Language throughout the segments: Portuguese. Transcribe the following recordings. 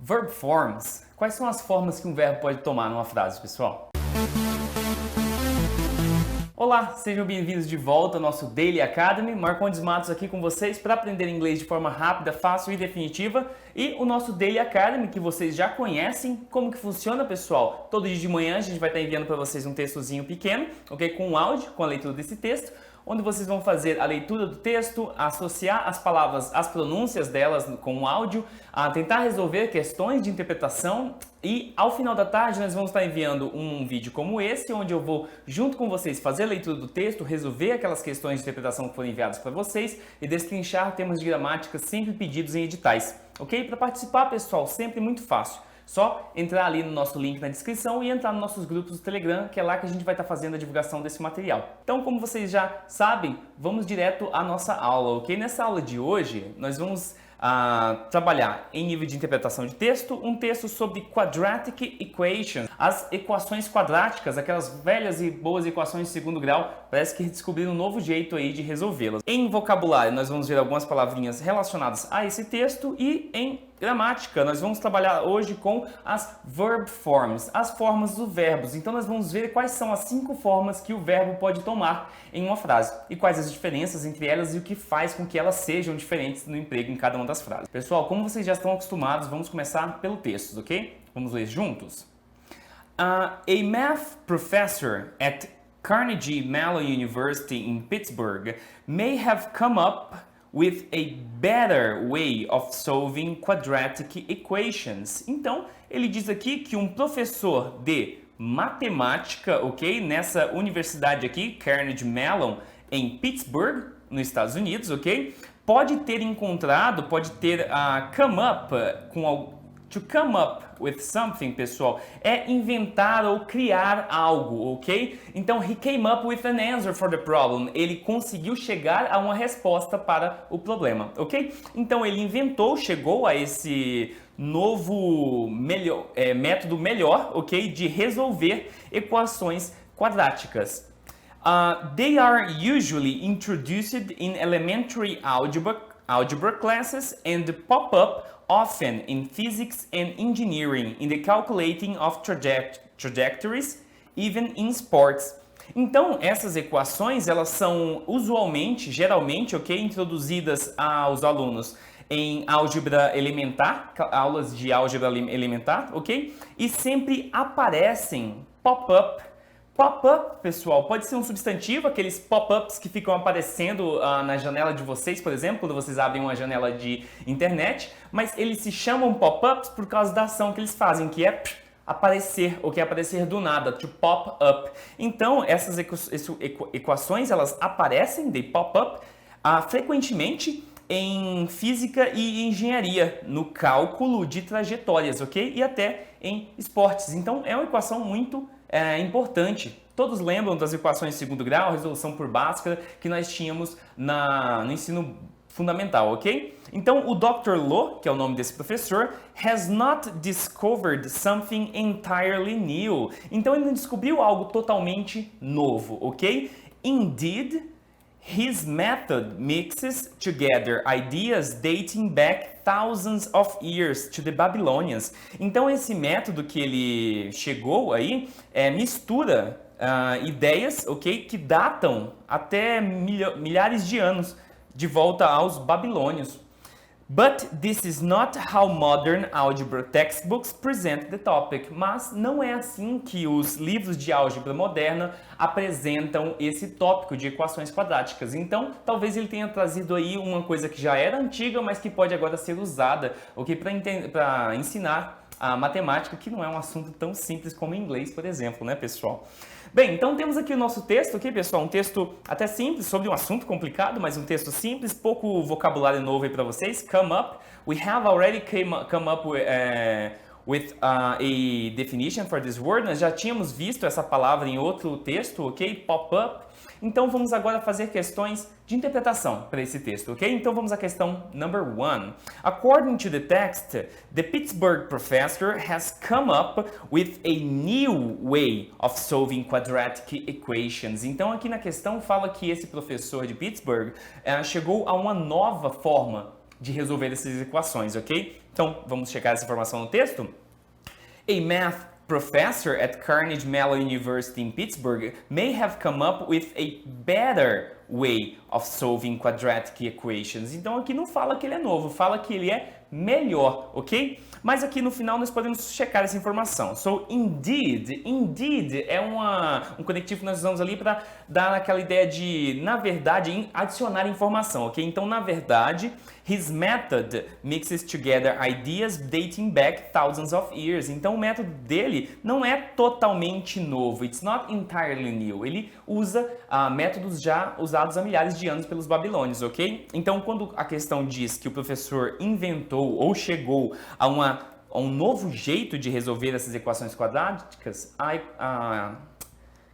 Verb forms. Quais são as formas que um verbo pode tomar numa frase, pessoal? Olá, sejam bem-vindos de volta ao nosso Daily Academy. Marcondes Matos aqui com vocês para aprender inglês de forma rápida, fácil e definitiva. E o nosso Daily Academy, que vocês já conhecem. Como que funciona, pessoal? Todo dia de manhã a gente vai estar enviando para vocês um textozinho pequeno, ok? Com um áudio, com a leitura desse texto, onde vocês vão fazer a leitura do texto, associar as palavras, as pronúncias delas com o áudio, tentar resolver questões de interpretação e ao final da tarde nós vamos estar enviando um vídeo como esse, onde eu vou junto com vocês fazer a leitura do texto, resolver aquelas questões de interpretação que foram enviadas para vocês e destrinchar termos de gramática sempre pedidos em editais, ok? Para participar, pessoal, sempre muito fácil. Só entrar ali no nosso link na descrição e entrar nos nossos grupos do Telegram, que é lá que a gente vai estar fazendo a divulgação desse material. Então, como vocês já sabem, vamos direto à nossa aula, ok? Nessa aula de hoje, nós vamos trabalhar em nível de interpretação de texto, um texto sobre quadratic equations, as equações quadráticas, aquelas velhas e boas equações de segundo grau, parece que descobriram um novo jeito aí de resolvê-las. Em vocabulário, nós vamos ver algumas palavrinhas relacionadas a esse texto e em gramática, nós vamos trabalhar hoje com as verb forms, as formas dos verbos. Então nós vamos ver quais são as 5 formas que o verbo pode tomar em uma frase e quais as diferenças entre elas e o que faz com que elas sejam diferentes no emprego em cada uma das frases. Pessoal, como vocês já estão acostumados, vamos começar pelo texto, ok? Vamos ler juntos? A math professor at Carnegie Mellon University in Pittsburgh may have come up with a better way of solving quadratic equations. Então, ele diz aqui que um professor de matemática, ok? Nessa universidade aqui, Carnegie Mellon, em Pittsburgh, nos Estados Unidos, ok? Pode ter encontrado, pode ter come up com to come up with something, pessoal, é inventar ou criar algo, ok? Então, he came up with an answer for the problem. Ele conseguiu chegar a uma resposta para o problema, ok? Então, ele inventou, chegou a esse novo método melhor, ok? De resolver equações quadráticas. They are usually introduced in elementary algebra classes and pop up often in physics and engineering, in the calculating of trajectories, even in sports. Então, essas equações, elas são usualmente, geralmente, ok, introduzidas aos alunos em álgebra elementar, aulas de álgebra elementar, ok? E sempre aparecem pop-up. Pop-up, pessoal, pode ser um substantivo, aqueles pop-ups que ficam aparecendo na janela de vocês, por exemplo, quando vocês abrem uma janela de internet, mas eles se chamam pop-ups por causa da ação que eles fazem, que é aparecer, ou que é aparecer do nada, to pop up. Então, essas equações, elas aparecem, they pop up, frequentemente em física e engenharia, no cálculo de trajetórias, ok? E até em esportes. Então, é uma equação muito importante. Todos lembram das equações de segundo grau, resolução por Bhaskara, que nós tínhamos no ensino fundamental, ok? Então, o Dr. Lo, que é o nome desse professor, has not discovered something entirely new. Então, ele não descobriu algo totalmente novo, ok? Indeed, his method mixes together ideas dating back thousands of years to the Babylonians. Então, esse método que ele chegou aí mistura ideias, ok, que datam até milhares de anos de volta aos babilônios. But this is not how modern algebra textbooks present the topic. Mas não é assim que os livros de álgebra moderna apresentam esse tópico de equações quadráticas. Então, talvez ele tenha trazido aí uma coisa que já era antiga, mas que pode agora ser usada, ok, para ensinar a matemática, que não é um assunto tão simples como inglês, por exemplo, né, pessoal? Bem, então temos aqui o nosso texto, ok, pessoal? Um texto até simples, sobre um assunto complicado, mas um texto simples, pouco vocabulário novo aí para vocês. Come up. We have already come up with a definition for this word. Nós já tínhamos visto essa palavra em outro texto, ok? Pop up. Então vamos agora fazer questões de interpretação para esse texto, ok? Então vamos à questão number 1. According to the text, the Pittsburgh professor has come up with a new way of solving quadratic equations. Então aqui na questão fala que esse professor de Pittsburgh chegou a uma nova forma de resolver essas equações, ok? Então, vamos checar essa informação no texto? A math professor at Carnegie Mellon University in Pittsburgh may have come up with a better way of solving quadratic equations. Então aqui não fala que ele é novo, fala que ele é melhor, ok? Mas aqui no final nós podemos checar essa informação. So, indeed é um conectivo que nós usamos ali para dar aquela ideia de, na verdade, adicionar informação, ok? Então, na verdade, his method mixes together ideas dating back thousands of years. Então, o método dele não é totalmente novo. It's not entirely new. Ele usa métodos já usados há milhares de anos pelos babilônios, ok? Então, quando a questão diz que o professor inventou ou chegou a um novo jeito de resolver essas equações quadráticas, a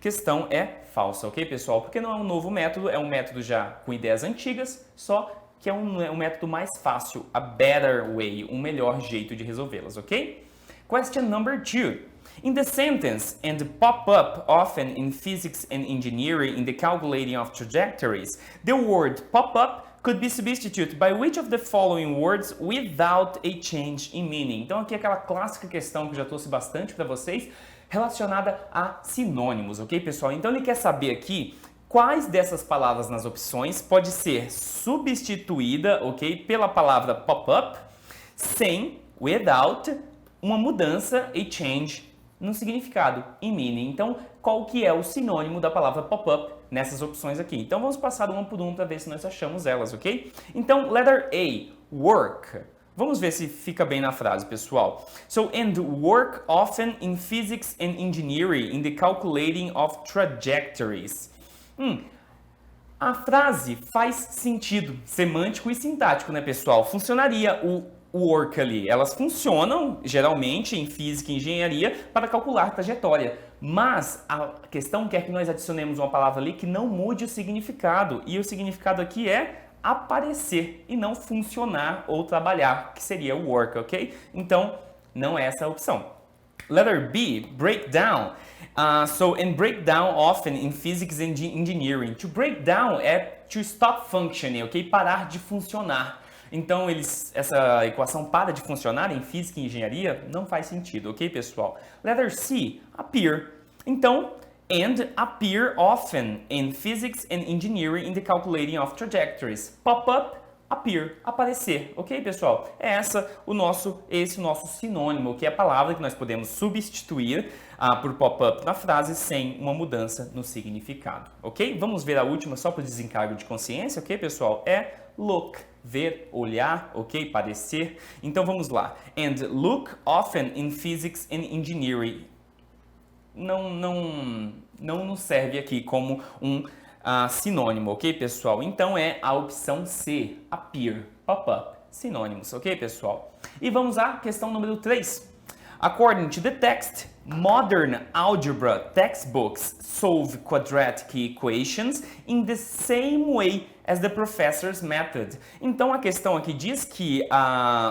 questão é falsa, ok, pessoal? Porque não é um novo método, é um método já com ideias antigas, só que é um método mais fácil, a better way, um melhor jeito de resolvê-las, ok? Question number 2. In the sentence, and pop up often in physics and engineering in the calculating of trajectories, the word pop up could be substituted by which of the following words without a change in meaning? Então aqui é aquela clássica questão que eu já trouxe bastante para vocês, relacionada a sinônimos, ok, pessoal? Então ele quer saber aqui quais dessas palavras nas opções pode ser substituída, ok, pela palavra pop-up, sem, without, uma mudança, a change, no significado, in meaning. Então, qual que é o sinônimo da palavra pop-up nessas opções aqui? Então, vamos passar uma por uma para ver se nós achamos elas, ok? Então, letter A, work. Vamos ver se fica bem na frase, pessoal. So, and work often in physics and engineering in the calculating of trajectories. A frase faz sentido semântico e sintático, né, pessoal? Funcionaria o work ali. Elas funcionam, geralmente, em física e engenharia para calcular trajetória. Mas a questão quer que nós adicionemos uma palavra ali que não mude o significado. E o significado aqui é aparecer e não funcionar ou trabalhar, que seria o work, ok? Então, não é essa a opção. Letter B, breakdown. So, in breakdown often in physics and engineering. To break down é to stop functioning, ok? Parar de funcionar. Então, essa equação para de funcionar em física e engenharia não faz sentido, ok, pessoal? Letter C, appear. Então, and appear often in physics and engineering in the calculating of trajectories. Pop up, appear, aparecer, ok, pessoal? É esse o nosso sinônimo, que é a palavra que nós podemos substituir por pop-up na frase sem uma mudança no significado, ok? Vamos ver a última só para o desencargo de consciência, ok, pessoal? É look, ver, olhar, ok, parecer. Então vamos lá. And look often in physics and engineering. Não nos serve aqui como um sinônimo, ok, pessoal? Então é a opção C, appear, pop-up, sinônimos, ok, pessoal? E vamos à questão número 3. According to the text, modern algebra textbooks solve quadratic equations in the same way as the professor's method. Então a questão aqui diz que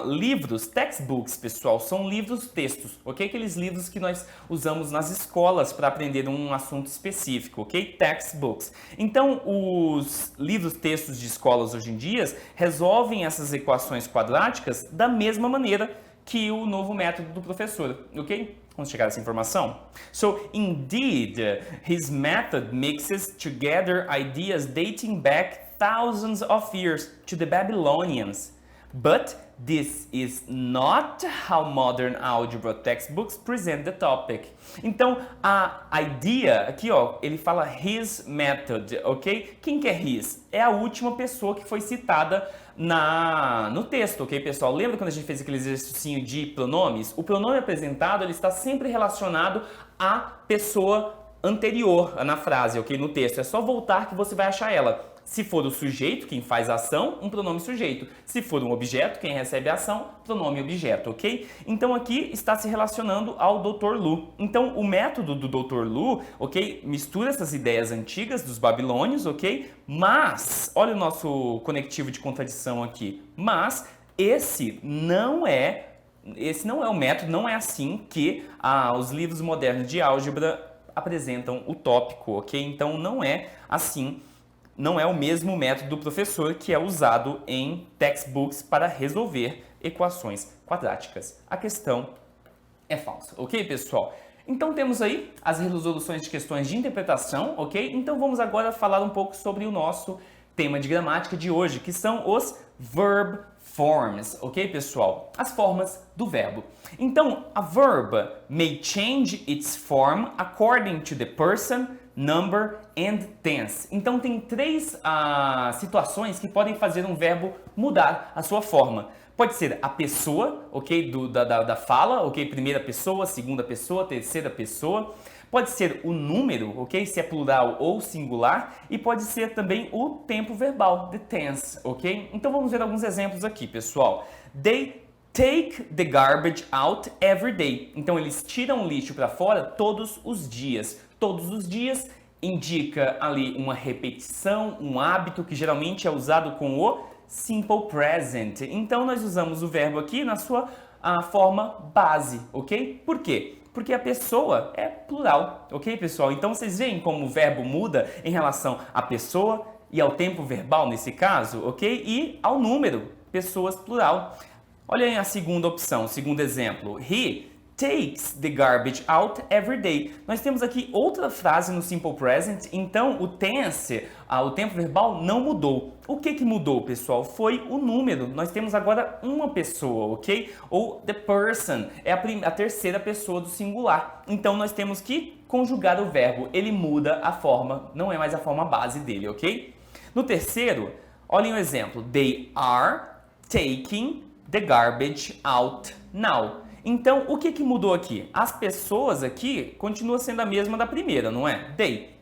livros, textbooks, pessoal, são livros textos, ok? Aqueles livros que nós usamos nas escolas para aprender um assunto específico, ok? Textbooks. Então os livros textos de escolas hoje em dia resolvem essas equações quadráticas da mesma maneira que o novo método do professor, ok? Vamos chegar a essa informação? So, indeed, his method mixes together ideas dating back thousands of years to the Babylonians. But this is not how modern algebra textbooks present the topic. Então, a idea, aqui ó, ele fala his method, ok? Quem que é his? É a última pessoa que foi citada no texto, ok, pessoal? Lembra quando a gente fez aquele exercício de pronomes? O pronome apresentado, ele está sempre relacionado à pessoa anterior na frase, ok? No texto. É só voltar que você vai achar ela. Se for o sujeito, quem faz a ação, um pronome sujeito. Se for um objeto, quem recebe a ação, pronome objeto, ok? Então aqui está se relacionando ao Dr. Lu. Então o método do Dr. Lu, ok, mistura essas ideias antigas dos babilônios, ok? Mas, olha o nosso conectivo de contradição aqui. Mas esse não é o método, não é assim que os livros modernos de álgebra apresentam o tópico, ok? Então não é assim. Não é o mesmo método do professor que é usado em textbooks para resolver equações quadráticas. A questão é falsa, ok, pessoal? Então temos aí as resoluções de questões de interpretação, ok? Então vamos agora falar um pouco sobre o nosso tema de gramática de hoje, que são os verb forms, ok, pessoal? As formas do verbo. Então, a verb may change its form according to the person, number and tense. Então, tem três situações que podem fazer um verbo mudar a sua forma. Pode ser a pessoa, ok, da fala, ok, primeira pessoa, segunda pessoa, terceira pessoa. Pode ser o número, ok, se é plural ou singular. E pode ser também o tempo verbal, the tense, ok? Então vamos ver alguns exemplos aqui, pessoal. They take the garbage out every day. Então eles tiram o lixo para fora todos os dias. Todos os dias indica ali uma repetição, um hábito que geralmente é usado com o simple present. Então nós usamos o verbo aqui na sua forma base, ok? Por quê? Porque a pessoa é plural, ok, pessoal? Então vocês veem como o verbo muda em relação à pessoa e ao tempo verbal nesse caso, ok? E ao número, pessoas plural. Olha aí a segunda opção, o segundo exemplo. He takes the garbage out every day. Nós temos aqui outra frase no simple present, então o tense, o tempo verbal não mudou. O que mudou, pessoal? Foi o número. Nós temos agora uma pessoa, ok? Ou the person, é a terceira pessoa do singular. Então nós temos que conjugar o verbo. Ele muda a forma, não é mais a forma base dele, ok? No terceiro, olhem o exemplo. They are taking the garbage out now. Então, o que mudou aqui? As pessoas aqui continuam sendo a mesma da primeira, não é? They.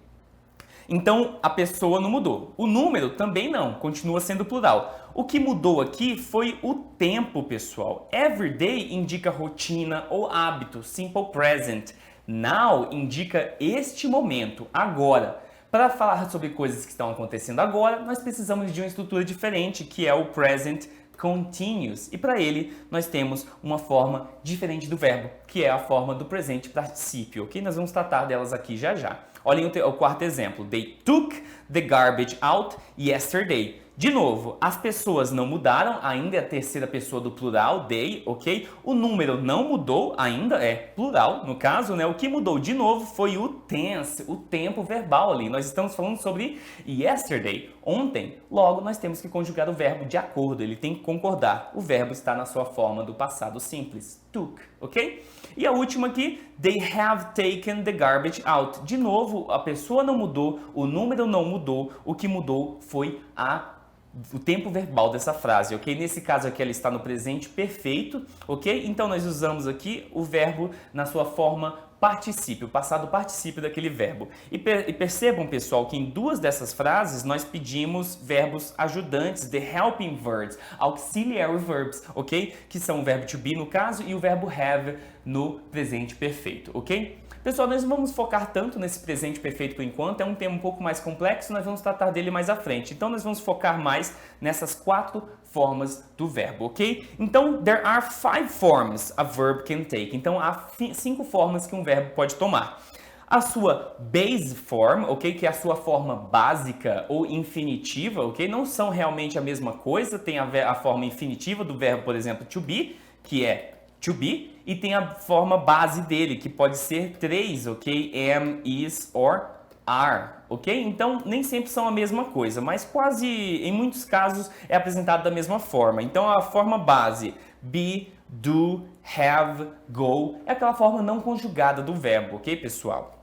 Então, a pessoa não mudou. O número também não, continua sendo plural. O que mudou aqui foi o tempo, pessoal. Every day indica rotina ou hábito, simple present. Now indica este momento, agora. Para falar sobre coisas que estão acontecendo agora, nós precisamos de uma estrutura diferente, que é o present continuous. E para ele, nós temos uma forma diferente do verbo, que é a forma do presente particípio, ok? Nós vamos tratar delas aqui já já. Olhem o quarto exemplo. They took the garbage out yesterday. De novo, as pessoas não mudaram, ainda é a terceira pessoa do plural, they, ok? O número não mudou, ainda é plural, no caso, né? O que mudou de novo foi o tense, o tempo verbal ali. Nós estamos falando sobre yesterday, ontem. Logo, nós temos que conjugar o verbo de acordo, ele tem que concordar. O verbo está na sua forma do passado simples, took, ok? E a última aqui, they have taken the garbage out. De novo, a pessoa não mudou, o número não mudou, o que mudou foi o tempo verbal dessa frase, ok? Nesse caso aqui ela está no presente perfeito, ok? Então nós usamos aqui o verbo na sua forma particípio, passado particípio daquele verbo. E percebam, pessoal, que em duas dessas frases nós pedimos verbos ajudantes, the helping verbs, auxiliary verbs, ok? Que são o verbo to be no caso e o verbo have no presente perfeito, ok? Pessoal, nós não vamos focar tanto nesse presente perfeito por enquanto, é um tema um pouco mais complexo, nós vamos tratar dele mais à frente. Então, nós vamos focar mais nessas quatro formas do verbo, ok? Então, there are 5 forms a verb can take. Então, há 5 formas que um verbo pode tomar. A sua base form, ok? Que é a sua forma básica ou infinitiva, ok? Não são realmente a mesma coisa, tem a forma infinitiva do verbo, por exemplo, to be, que é to be, e tem a forma base dele, que pode ser 3, ok? Am, is or are, ok? Então, nem sempre são a mesma coisa, mas quase, em muitos casos, é apresentado da mesma forma. Então, a forma base, be, do, have, go, é aquela forma não conjugada do verbo, ok, pessoal?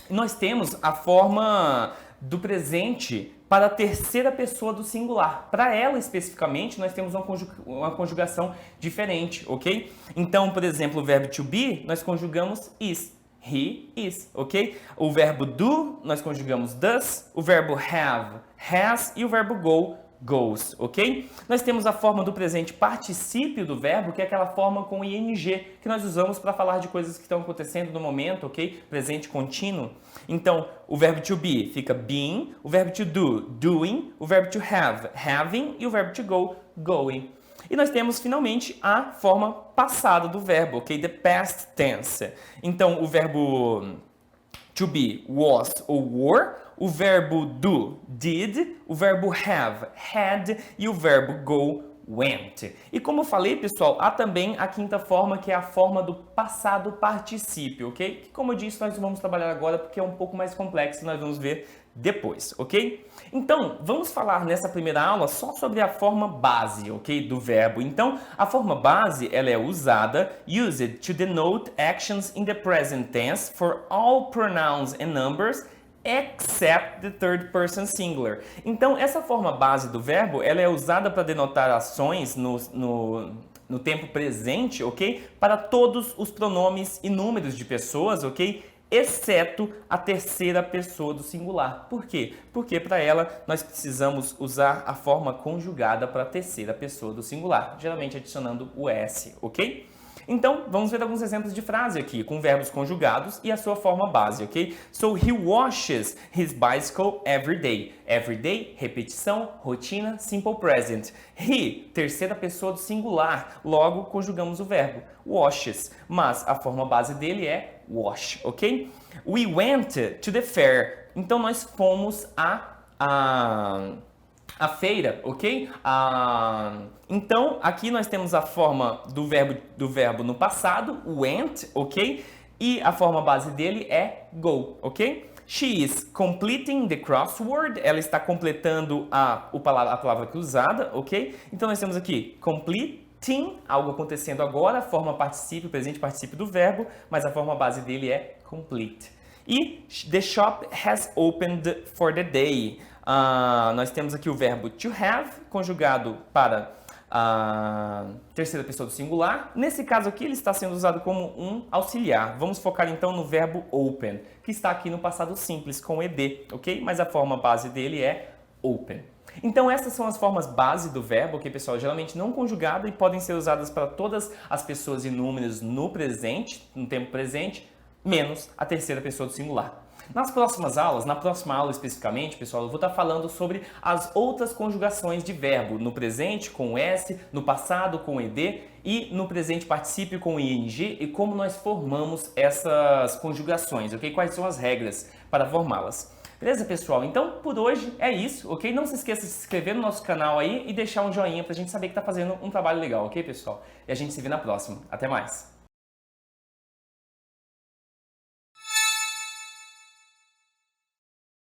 E nós temos a forma do presente para a terceira pessoa do singular. Para ela, especificamente, nós temos uma conjugação diferente, ok? Então, por exemplo, o verbo to be, nós conjugamos is. He is, ok? O verbo do, nós conjugamos does. O verbo have, has. E o verbo go, goes, ok? Nós temos a forma do presente particípio do verbo, que é aquela forma com ing, que nós usamos para falar de coisas que estão acontecendo no momento, ok? Presente contínuo. Então, o verbo to be fica being, o verbo to do, doing, o verbo to have, having e o verbo to go, going. E nós temos, finalmente, a forma passada do verbo, ok? The past tense. Então, o verbo to be, was ou were, o verbo do, did, o verbo have, had e o verbo go, went. E como eu falei, pessoal, há também a quinta forma, que é a forma do passado particípio, ok? Que, como eu disse, nós não vamos trabalhar agora porque é um pouco mais complexo e nós vamos ver depois, ok? Então, vamos falar nessa primeira aula só sobre a forma base, ok? Do verbo. Então, a forma base, ela é usada, used to denote actions in the present tense for all pronouns and numbers except the third person singular. Então, essa forma base do verbo, ela é usada para denotar ações no tempo presente, ok? Para todos os pronomes e números de pessoas, ok? Exceto a terceira pessoa do singular. Por quê? Porque para ela nós precisamos usar a forma conjugada para a terceira pessoa do singular, geralmente adicionando o S, ok? Então, vamos ver alguns exemplos de frase aqui, com verbos conjugados e a sua forma base, ok? So, he washes his bicycle every day. Every day, repetição, rotina, simple present. He, terceira pessoa do singular, logo conjugamos o verbo, washes, mas a forma base dele é wash, ok? We went to the fair. Então, nós fomos a feira, ok? Então, aqui nós temos a forma do verbo no passado, went, ok? E a forma base dele é go, ok? She is completing the crossword. Ela está completando a palavra aqui usada, ok? Então, nós temos aqui completing, algo acontecendo agora, a forma particípio, presente particípio do verbo, mas a forma base dele é complete. E the shop has opened for the day. Nós temos aqui o verbo to have, conjugado para a terceira pessoa do singular. Nesse caso aqui, ele está sendo usado como um auxiliar. Vamos focar então no verbo open, que está aqui no passado simples, com ed, ok? Mas a forma base dele é open. Então, essas são as formas base do verbo, ok, pessoal? Geralmente não conjugado e podem ser usadas para todas as pessoas e números no presente, no tempo presente, menos a terceira pessoa do singular. Nas próximas aulas, na próxima aula especificamente, pessoal, eu vou estar falando sobre as outras conjugações de verbo, no presente com o S, no passado com o ed e no presente particípio com o ing e como nós formamos essas conjugações, ok? Quais são as regras para formá-las. Beleza, pessoal? Então, por hoje é isso, ok? Não se esqueça de se inscrever no nosso canal aí e deixar um joinha pra gente saber que tá fazendo um trabalho legal, ok, pessoal? E a gente se vê na próxima. Até mais!